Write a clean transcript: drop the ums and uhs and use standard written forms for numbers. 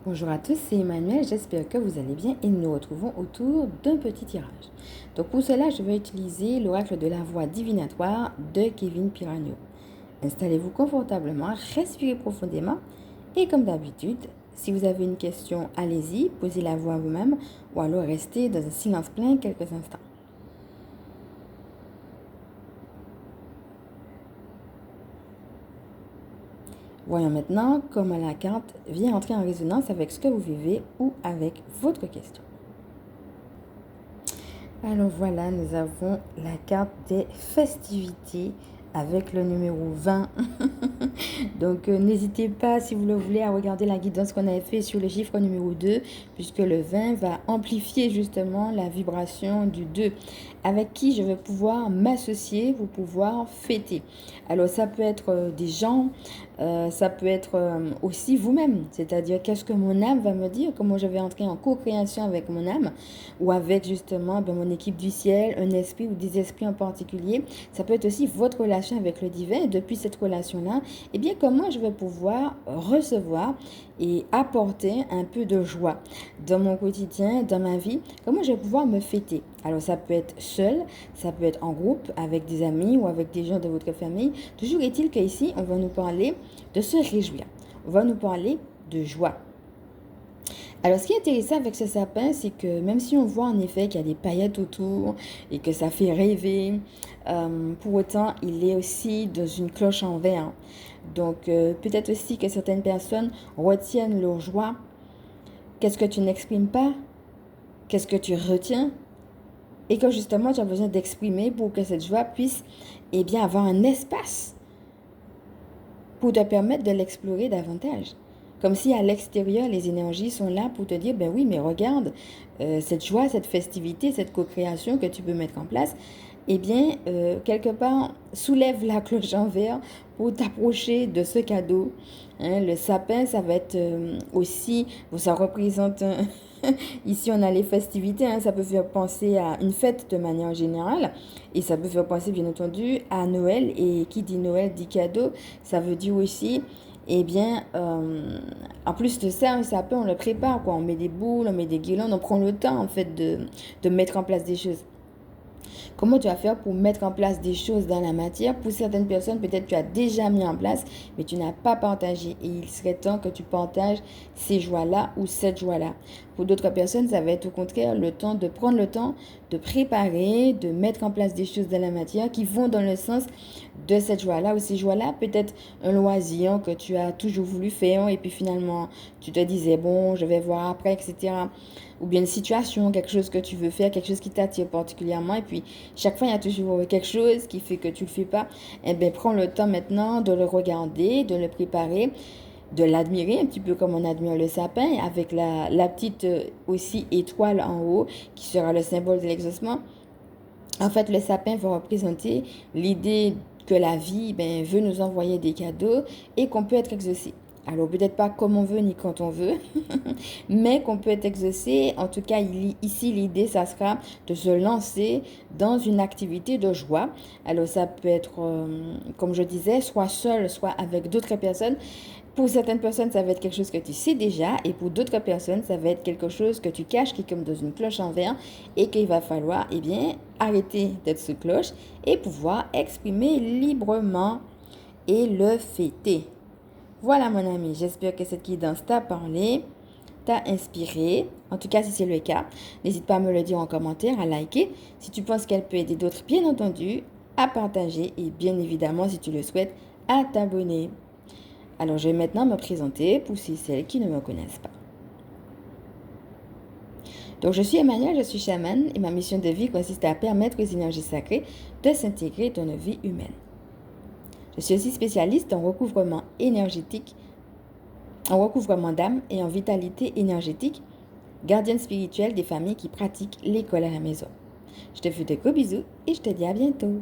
Bonjour à tous, c'est Emmanuel, j'espère que vous allez bien et nous nous retrouvons autour d'un petit tirage. Donc pour cela, je vais utiliser l'oracle de la voix divinatoire de Kevin Piranio. Installez-vous confortablement, respirez profondément et comme d'habitude, si vous avez une question, allez-y, posez la voix à vous-même ou alors restez dans un silence plein quelques instants. Voyons maintenant comment la carte vient entrer en résonance avec ce que vous vivez ou avec votre question. Alors voilà, nous avons la carte des festivités avec le numéro 20. Donc n'hésitez pas, si vous le voulez, à regarder la guidance qu'on avait fait sur le chiffre numéro 2, puisque le 20 va amplifier justement la vibration du 2, avec qui je vais pouvoir m'associer pour pouvoir fêter. Alors ça peut être des gens, ça peut être aussi vous-même, c'est-à-dire qu'est-ce que mon âme va me dire, comment je vais entrer en co-création avec mon âme, ou avec justement mon équipe du ciel, un esprit ou des esprits en particulier. Ça peut être aussi votre relation avec le divin, et depuis cette relation-là, eh bien comment je vais pouvoir recevoir et apporter un peu de joie dans mon quotidien, dans ma vie, comment je vais pouvoir me fêter. Alors ça peut être seul, ça peut être en groupe, avec des amis ou avec des gens de votre famille. Toujours est-il qu'ici, on va nous parler de se réjouir. On va nous parler de joie. Alors, ce qui est intéressant avec ce sapin, c'est que même si on voit en effet qu'il y a des paillettes autour et que ça fait rêver, pour autant, il est aussi dans une cloche en verre. Donc, peut-être aussi que certaines personnes retiennent leur joie. Qu'est-ce que tu n'exprimes pas? Qu'est-ce que tu retiens? Et que justement, tu as besoin d'exprimer pour que cette joie puisse, eh bien, avoir un espace pour te permettre de l'explorer davantage. Comme si à l'extérieur, les énergies sont là pour te dire, ben oui, mais regarde, cette joie, cette festivité, cette co-création que tu peux mettre en place, eh bien, quelque part, soulève la cloche en verre pour t'approcher de ce cadeau. Hein, le sapin, ça va être aussi, ça représente, ici on a les festivités, hein, ça peut faire penser à une fête de manière générale, et ça peut faire penser bien entendu à Noël, et qui dit Noël dit cadeau, ça veut dire aussi eh bien, en plus de ça, un sapin, on le prépare, quoi. On met des boules, on met des guirlandes, on prend le temps, en fait, de mettre en place des choses. Comment tu vas faire pour mettre en place des choses dans la matière? Pour certaines personnes, peut-être tu as déjà mis en place, mais tu n'as pas partagé. Et il serait temps que tu partages ces joies-là ou cette joie-là. Pour d'autres personnes, ça va être au contraire le temps de prendre le temps de préparer, de mettre en place des choses dans la matière qui vont dans le sens de cette joie-là ou ces joies-là. Peut-être un loisir que tu as toujours voulu faire et puis finalement tu te disais, bon, je vais voir après, etc. Ou bien une situation, quelque chose que tu veux faire, quelque chose qui t'attire particulièrement. Et puis, chaque fois, il y a toujours quelque chose qui fait que tu ne le fais pas. Eh bien, prends le temps maintenant de le regarder, de le préparer, de l'admirer, un petit peu comme on admire le sapin, avec la petite aussi étoile en haut, qui sera le symbole de l'exaucement. En fait, le sapin va représenter l'idée que la vie veut nous envoyer des cadeaux et qu'on peut être exaucé. Alors peut-être pas comme on veut ni quand on veut, mais qu'on peut être exaucé. En tout cas, ici, l'idée, ça sera de se lancer dans une activité de joie. Alors ça peut être, comme je disais, soit seul, soit avec d'autres personnes. Pour certaines personnes, ça va être quelque chose que tu sais déjà, et pour d'autres personnes, ça va être quelque chose que tu caches, qui est comme dans une cloche en verre, et qu'il va falloir, eh bien, arrêter d'être sous cloche et pouvoir exprimer librement et le fêter. Voilà mon ami, j'espère que cette guidance t'a parlé, t'a inspiré. En tout cas, si c'est le cas, n'hésite pas à me le dire en commentaire, à liker. Si tu penses qu'elle peut aider d'autres, bien entendu, à partager et bien évidemment, si tu le souhaites, à t'abonner. Alors, je vais maintenant me présenter pour celles qui ne me connaissent pas. Donc, je suis Emmanuel, je suis chamane et ma mission de vie consiste à permettre aux énergies sacrées de s'intégrer dans nos vies humaines. Je suis aussi spécialiste en recouvrement énergétique, en recouvrement d'âme et en vitalité énergétique, gardienne spirituelle des familles qui pratiquent l'école à la maison. Je te fais de gros bisous et je te dis à bientôt.